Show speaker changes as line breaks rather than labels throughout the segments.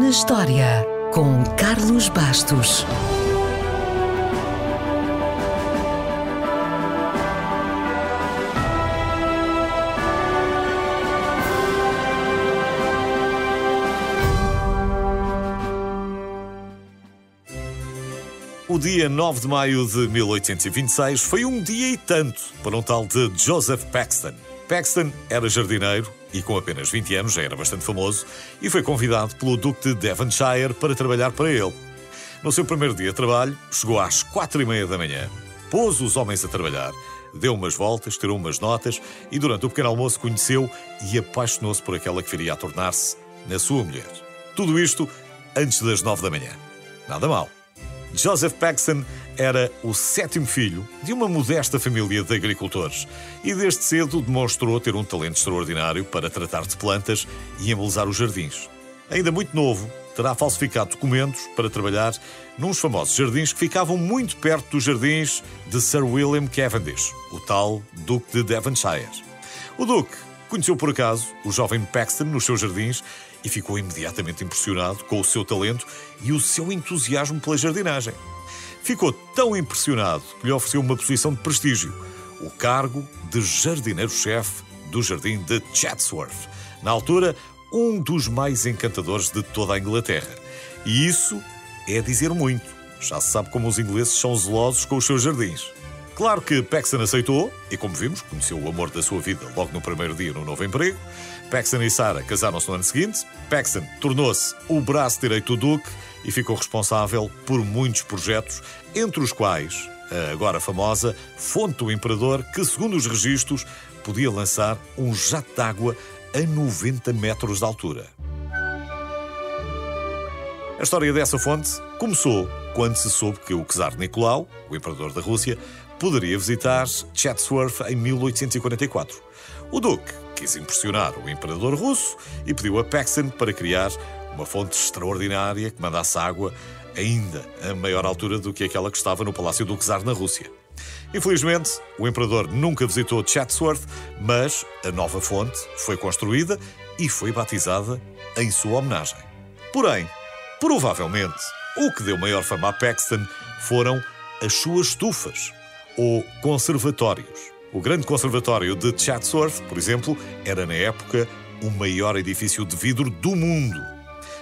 na História, com Carlos Bastos.
O dia 9 de maio de 1826 foi um dia e tanto para um tal de Joseph Paxton. Paxton era jardineiro e com apenas 20 anos já era bastante famoso e foi convidado pelo Duque de Devonshire para trabalhar para ele. No seu primeiro dia de trabalho, chegou às 4h30 da manhã, pôs os homens a trabalhar, deu umas voltas, tirou umas notas e durante o pequeno almoço conheceu e apaixonou-se por aquela que viria a tornar-se na sua mulher. Tudo isto antes das 9 da manhã. Nada mal. Joseph Paxton era o 7º filho de uma modesta família de agricultores e desde cedo demonstrou ter um talento extraordinário para tratar de plantas e embelezar os jardins. Ainda muito novo, terá falsificado documentos para trabalhar nos famosos jardins que ficavam muito perto dos jardins de Sir William Cavendish, o tal Duque de Devonshire. O Duque conheceu por acaso o jovem Paxton nos seus jardins e ficou imediatamente impressionado com o seu talento e o seu entusiasmo pela jardinagem. Ficou tão impressionado que lhe ofereceu uma posição de prestígio, o cargo de jardineiro-chefe do jardim de Chatsworth, na altura um dos mais encantadores de toda a Inglaterra. E isso é dizer muito. Já se sabe como os ingleses são zelosos com os seus jardins. Claro que Paxton aceitou e, como vimos, conheceu o amor da sua vida logo no primeiro dia no novo emprego. Paxton e Sarah casaram-se no ano seguinte. Paxton tornou-se o braço direito do Duque e ficou responsável por muitos projetos, entre os quais a agora famosa Fonte do Imperador, que, segundo os registros, podia lançar um jato de água a 90 metros de altura. A história dessa fonte começou quando se soube que o czar Nicolau, o imperador da Rússia, poderia visitar Chatsworth em 1844. O Duque quis impressionar o imperador russo e pediu a Paxton para criar uma fonte extraordinária que mandasse água ainda a maior altura do que aquela que estava no Palácio do Czar na Rússia. Infelizmente, o imperador nunca visitou Chatsworth, mas a nova fonte foi construída e foi batizada em sua homenagem. Porém, provavelmente, o que deu maior fama a Paxton foram as suas estufas, ou conservatórios. O grande conservatório de Chatsworth, por exemplo, era na época o maior edifício de vidro do mundo.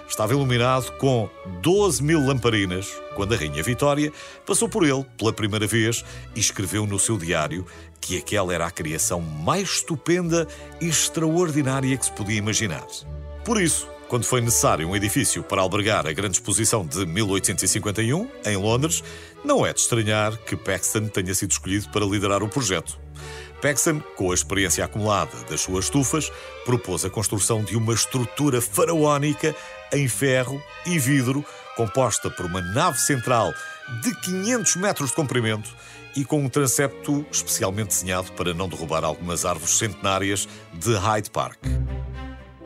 Estava iluminado com 12.000 lamparinas, quando a Rainha Vitória passou por ele pela primeira vez e escreveu no seu diário que aquela era a criação mais estupenda e extraordinária que se podia imaginar. Por isso, quando foi necessário um edifício para albergar a grande exposição de 1851, em Londres, não é de estranhar que Paxton tenha sido escolhido para liderar o projeto. Paxton, com a experiência acumulada das suas estufas, propôs a construção de uma estrutura faraónica em ferro e vidro, composta por uma nave central de 500 metros de comprimento e com um transepto especialmente desenhado para não derrubar algumas árvores centenárias de Hyde Park.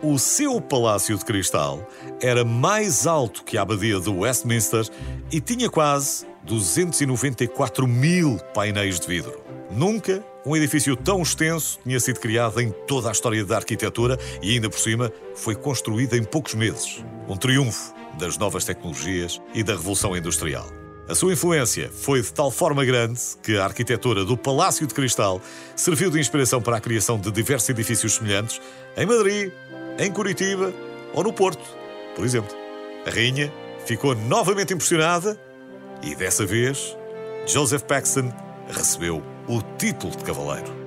O seu Palácio de Cristal era mais alto que a Abadia de Westminster e tinha quase 294.000 painéis de vidro. Nunca um edifício tão extenso tinha sido criado em toda a história da arquitetura e, ainda por cima, foi construído em poucos meses. Um triunfo das novas tecnologias e da Revolução Industrial. A sua influência foi de tal forma grande que a arquitetura do Palácio de Cristal serviu de inspiração para a criação de diversos edifícios semelhantes em Madrid, em Curitiba ou no Porto, por exemplo. A rainha ficou novamente impressionada e, dessa vez, Joseph Paxton recebeu o título de cavaleiro.